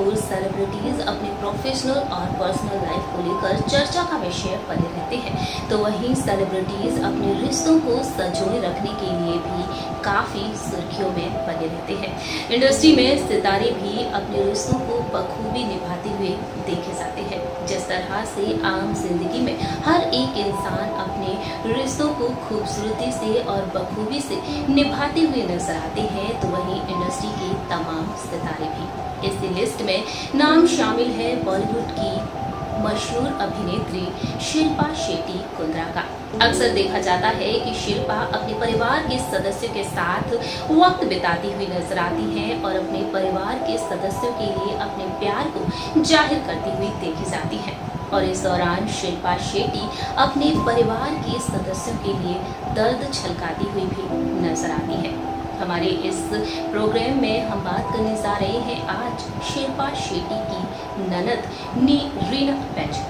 ओर celebrities अपने professional और personal life को लेकर चर्चा का विषय बने रहते हैं, तो वहीं सेलिब्रिटीज अपने रिश्तों को संजोए रखने के लिए भी काफी सुर्खियों में बने रहते हैं। इंडस्ट्री में सितारे भी अपने रिश्तों को बखूबी निभाते हुए देखे जाते हैं। जिस तरह से आम जिंदगी में हर एक इंसान अपने रिश्तों को खूबसूरती से और बखूबी से निभाते हुए नजर आते हैं, तो वहीं इंडस्ट्री के तमाम सितारे भी। इसी लिस्ट में नाम शामिल है बॉलीवुड की मशहूर अभिनेत्री शिल्पा शेट्टी कुंद्रा का। अक्सर देखा जाता है कि शिल्पा अपने परिवार के सदस्यों के साथ वक्त बिताती हुई नजर आती हैं और अपने परिवार के सदस्यों के लिए अपने प्यार को जाहिर करती हुई देखी जाती हैं। और इस दौरान शिल्पा शेट्टी अपने परिवार के सदस्यों के लिए दर्द छलकाती हुई भी नजर आती है। हमारे इस प्रोग्राम में हम बात करने जा रहे हैं आज शिल्पा शेट्टी की ननद रीना पैच।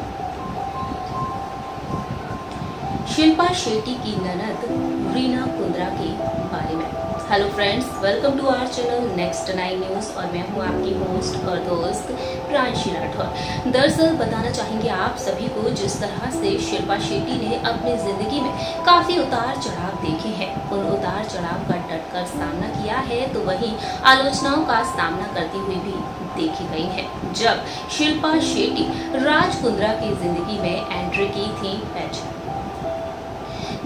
शिल्पा शेट्टी की ननद रीना कुंद्रा के बारे में। Hello friends, welcome to our channel next 9 news और मैं हूं आपकी होस्ट और दोस्त प्रांशी राठौर। दरअसल बताना चाहेंगे आप सभी को, जिस तरह से शिल्पा शेट्टी ने अपनी जिंदगी में काफी उतार चढ़ाव देखे हैं, उन उतार चढ़ाव का डटकर सामना किया है, तो वहीं आलोचनाओं का सामना करती हुई भी देखी गई है। जब शिल्पा शेट्टी राज कुंद्रा की जिंदगी में एंट्री की थी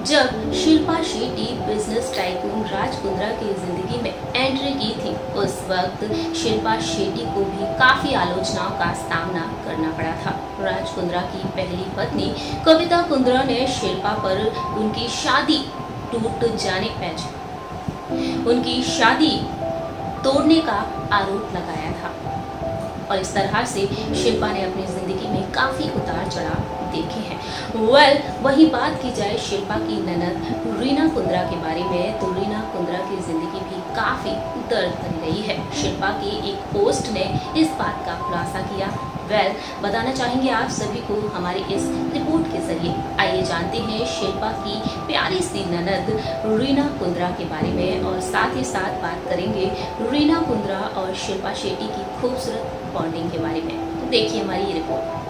जब शिल्पा शेट्टी बिजनेस टाइकून राज कुंद्रा की जिंदगी में एंट्री की थी, उस वक्त शिल्पा शेट्टी को भी काफी आलोचनाओं का सामना करना पड़ा था। राज कुंद्रा की पहली पत्नी कविता कुंद्रा ने शिल्पा पर उनकी शादी टूट जाने उनकी शादी तोड़ने का आरोप लगाया था और इस तरह से शिल्पा ने अपनी जिंदगी में काफी उतार चढ़ाव देखे हैं। वही बात की जाए शिल्पा की ननद रीना कुंद्रा के बारे में, तो रीना कुंद्रा की जिंदगी भी काफी दर्द भरी रही है। शिल्पा के एक पोस्ट ने इस बात का खुलासा किया। बताना चाहेंगे आप सभी को हमारी इस रिपोर्ट के जरिए। आइए जानते हैं शिल्पा की प्यारी सी ननद रीना कुंद्रा के बारे में और साथ ही साथ बात करेंगे रीना कुंद्रा और शिल्पा शेट्टी की खूबसूरत बॉन्डिंग के बारे में। तो देखिए हमारी ये रिपोर्ट।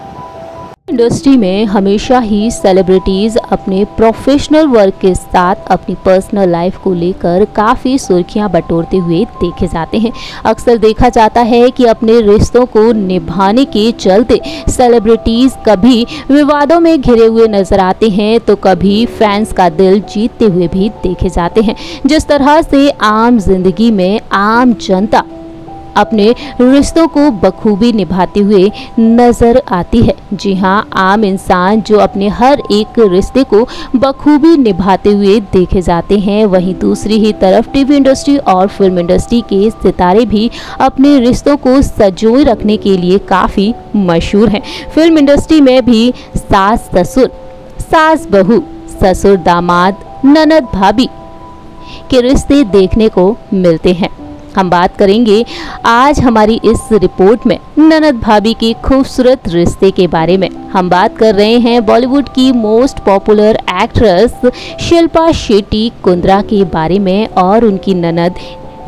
इंडस्ट्री में हमेशा ही सेलिब्रिटीज अपने प्रोफेशनल वर्क के साथ अपनी पर्सनल लाइफ को लेकर काफ़ी सुर्खियां बटोरते हुए देखे जाते हैं। अक्सर देखा जाता है कि अपने रिश्तों को निभाने के चलते सेलिब्रिटीज कभी विवादों में घिरे हुए नजर आते हैं, तो कभी फैंस का दिल जीतते हुए भी देखे जाते हैं। जिस तरह से आम जिंदगी में आम जनता अपने रिश्तों को बखूबी निभाते हुए नजर आती है। जी हाँ, आम इंसान जो अपने हर एक रिश्ते को बखूबी निभाते हुए देखे जाते हैं, वहीं दूसरी ही तरफ टीवी इंडस्ट्री और फिल्म इंडस्ट्री के सितारे भी अपने रिश्तों को संजोए रखने के लिए काफ़ी मशहूर हैं। फिल्म इंडस्ट्री में भी सास ससुर, सास बहू, ससुर दामाद, ननद भाभी के रिश्ते देखने को मिलते हैं। हम बात करेंगे आज हमारी इस रिपोर्ट में ननद भाभी के खूबसूरत रिश्ते के बारे में। हम बात कर रहे हैं बॉलीवुड की most popular actress Shilpa Shetty Kundra के बारे में और उनकी ननद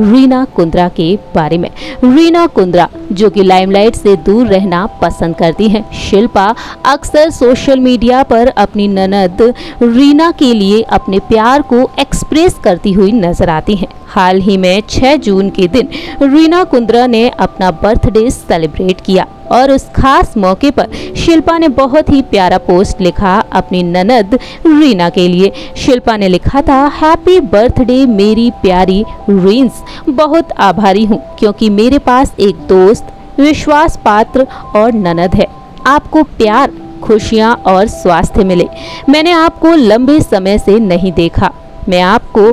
रीना कुंद्रा के बारे में। रीना कुंद्रा जो कि लाइमलाइट से दूर रहना पसंद करती हैं। शिल्पा अक्सर सोशल मीडिया पर अपनी ननद रीना के लिए अपने प्यार को एक्सप्रेस करती हुई नजर आती हैं। हाल ही में 6 जून के दिन रीना कुंद्रा ने अपना बर्थडे सेलिब्रेट किया और उस खास मौके पर शिल्पा ने बहुत ही प्यारा पोस्ट लिखा अपनी ननद रीना के लिए। शिल्पा ने लिखा था, हैप्पी बर्थडे मेरी प्यारी रीन्स, बहुत आभारी हूँ क्योंकि मेरे पास एक दोस्त, विश्वास पात्र और ननद है। आपको प्यार, खुशियाँ और स्वास्थ्य मिले। मैंने आपको लंबे समय से नहीं देखा। मैं आपको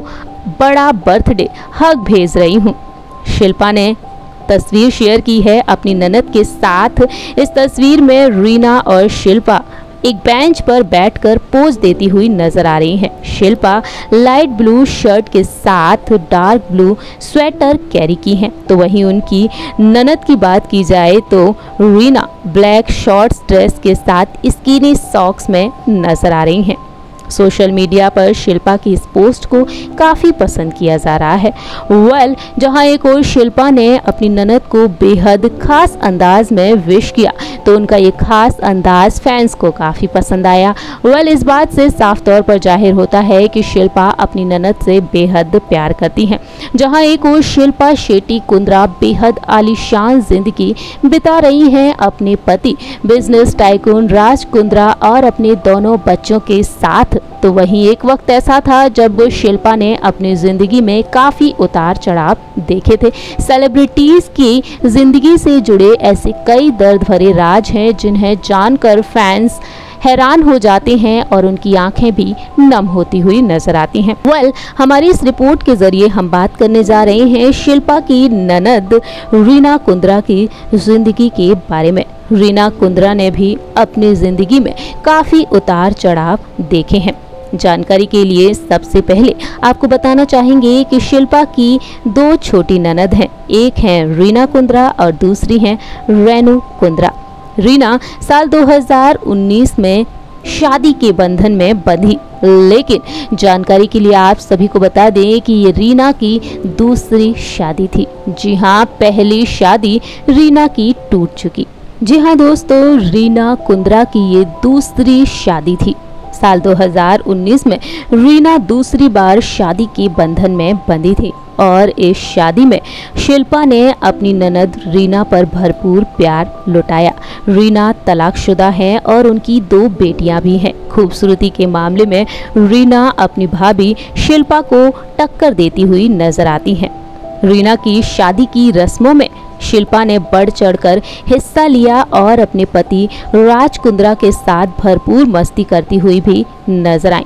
बड़ा बर्थडे हग भेज रही हूँ। शिल्पा ने तस्वीर शेयर की है अपनी ननद के साथ। इस तस्वीर में रीना और शिल्पा एक बेंच पर बैठकर पोज देती हुई नजर आ रही हैं। शिल्पा लाइट ब्लू शर्ट के साथ डार्क ब्लू स्वेटर कैरी की हैं, तो वहीं उनकी ननद की बात की जाए तो रीना ब्लैक शॉर्ट्स ड्रेस के साथ स्किनी सॉक्स में नजर आ रही हैं। सोशल मीडिया पर शिल्पा की इस पोस्ट को काफ़ी पसंद किया जा रहा है। जहां एक और शिल्पा ने अपनी ननद को बेहद खास अंदाज में विश किया, तो उनका ये खास अंदाज फैंस को काफ़ी पसंद आया। इस बात से साफ तौर पर जाहिर होता है कि शिल्पा अपनी ननद से बेहद प्यार करती हैं। जहां एक और शिल्पा शेट्टी कुंद्रा बेहद आलीशान जिंदगी बिता रही हैं अपने पति बिजनेस टाइकून राज कुंद्रा और अपने दोनों बच्चों के साथ। तो वहीं एक वक्त ऐसा था जब शिल्पा ने अपनी जिंदगी में काफी उतार चढ़ाव देखे थे। सेलिब्रिटीज की जिंदगी से जुड़े ऐसे कई दर्द भरे राज हैं जिन्हें जानकर फैंस हैरान हो जाते हैं और उनकी आंखें भी नम होती हुई नजर आती हैं। हमारी इस रिपोर्ट के जरिए हम बात करने जा रहे हैं शिल्पा की ननद रीना कुंद्रा की जिंदगी के बारे में। रीना कुंद्रा ने भी अपनी जिंदगी में काफी उतार चढ़ाव देखे हैं। जानकारी के लिए सबसे पहले आपको बताना चाहेंगे कि शिल्पा की 2 छोटी ननद हैं, एक है रीना कुंद्रा और दूसरी है रेनू कुंद्रा। रीना साल 2019 में शादी के बंधन में बंधी, लेकिन जानकारी के लिए आप सभी को बता दें कि ये रीना की दूसरी शादी थी। जी हाँ, पहली शादी रीना की टूट चुकी। जी हाँ दोस्तों, रीना कुंद्रा की ये दूसरी शादी थी। साल 2019 में रीना दूसरी बार शादी के बंधन में बंधी थी और इस शादी में शिल्पा ने अपनी ननद रीना पर भरपूर प्यार लुटाया। रीना तलाकशुदा है और उनकी 2 बेटियां भी हैं। खूबसूरती के मामले में रीना अपनी भाभी शिल्पा को टक्कर देती हुई नजर आती हैं। रीना की शादी की रस्मों में शिल्पा ने बढ़ चढ़कर हिस्सा लिया और अपने पति राज कुंद्रा के साथ भरपूर मस्ती करती हुई भी नजर आई।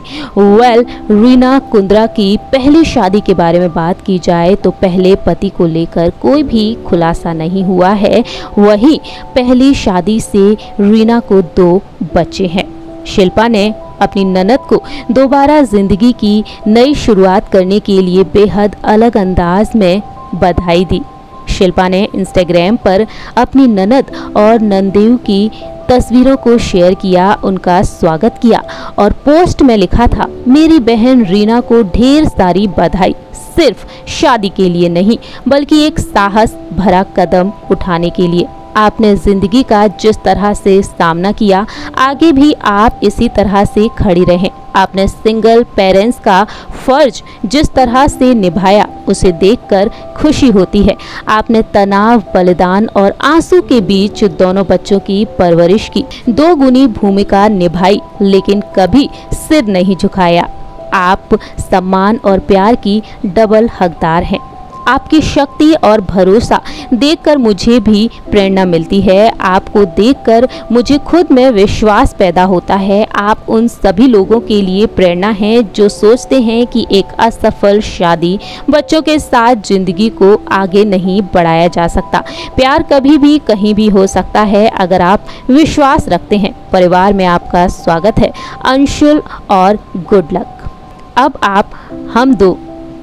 रीना कुंद्रा की पहली शादी के बारे में बात की जाए तो पहले पति को लेकर कोई भी खुलासा नहीं हुआ है। वहीं पहली शादी से रीना को 2 बच्चे हैं। शिल्पा ने अपनी ननद को दोबारा जिंदगी की नई शुरुआत करने के लिए बेहद अलग अंदाज में बधाई दी। शिल्पा ने इंस्टाग्राम पर अपनी ननद और नंदेव की तस्वीरों को शेयर किया, उनका स्वागत किया और पोस्ट में लिखा था, मेरी बहन रीना को ढेर सारी बधाई, सिर्फ शादी के लिए नहीं बल्कि एक साहस भरा कदम उठाने के लिए। आपने जिंदगी का जिस तरह से सामना किया, आगे भी आप इसी तरह से खड़ी रहें। आपने सिंगल पेरेंट्स का फर्ज जिस तरह से निभाया, उसे देखकर खुशी होती है। आपने तनाव, बलिदान और आंसू के बीच दोनों बच्चों की परवरिश की 2 गुनी भूमिका निभाई, लेकिन कभी सिर नहीं झुकाया। आप सम्मान और प्यार की डबल हकदार हैं। आपकी शक्ति और भरोसा देखकर मुझे भी प्रेरणा मिलती है। आपको देखकर मुझे खुद में विश्वास पैदा होता है। आप उन सभी लोगों के लिए प्रेरणा हैं जो सोचते हैं कि एक असफल शादी, बच्चों के साथ जिंदगी को आगे नहीं बढ़ाया जा सकता। प्यार कभी भी कहीं भी हो सकता है अगर आप विश्वास रखते हैं। परिवार में आपका स्वागत है। अंशुल और गुड लक। अब आप हम 2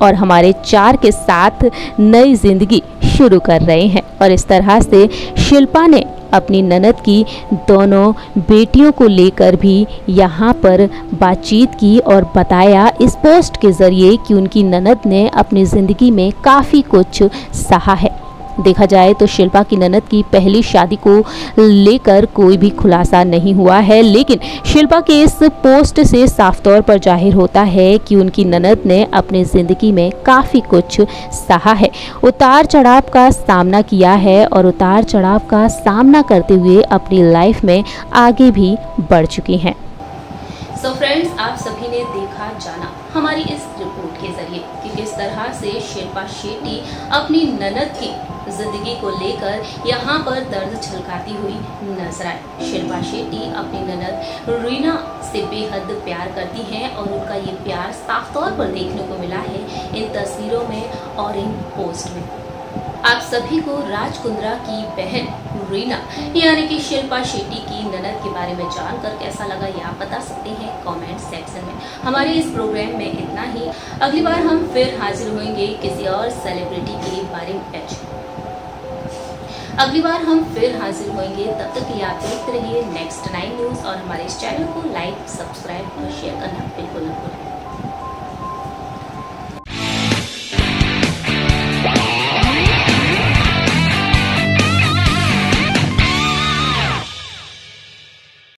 और हमारे 4 के साथ नई जिंदगी शुरू कर रहे हैं। और इस तरह से शिल्पा ने अपनी ननद की दोनों बेटियों को लेकर भी यहाँ पर बातचीत की और बताया इस पोस्ट के जरिए कि उनकी ननद ने अपनी ज़िंदगी में काफ़ी कुछ सहा है। देखा जाए तो शिल्पा की ननद की पहली शादी को लेकर कोई भी खुलासा नहीं हुआ है, लेकिन शिल्पा के इस पोस्ट से साफ तौर पर जाहिर होता है कि उनकी ननद ने अपनी ज़िंदगी में काफ़ी कुछ सहा है, उतार चढ़ाव का सामना किया है और उतार चढ़ाव का सामना करते हुए अपनी लाइफ में आगे भी बढ़ चुकी हैं। सो फ्रेंड्स, आप सभी ने देखा जाना हमारी इस रिपोर्ट के जरिए कि किस तरह से शिल्पा शेट्टी अपनी ननद की जिंदगी को लेकर यहाँ पर दर्द झलकाती हुई नजर आई। शिल्पा शेट्टी अपनी ननद रीना से बेहद प्यार करती हैं और उनका ये प्यार साफ तौर पर देखने को मिला है इन तस्वीरों में और इन पोस्ट में। आप सभी को राज कुंद्रा की बहन रीना यानी कि शिल्पा शेट्टी की ननद के बारे में जानकर कैसा लगा ये आप बता सकते हैं कमेंट सेक्शन में। हमारे इस प्रोग्राम में इतना ही। अगली बार हम फिर हाजिर होंगे किसी और सेलिब्रिटी के बारे में। अगली बार हम फिर हाजिर होंगे, तब तक के लिए आप देखते रहिए नेक्स्ट 9 न्यूज़ और हमारे इस चैनल को लाइक, सब्सक्राइब और शेयर करना बिल्कुल न भूलें।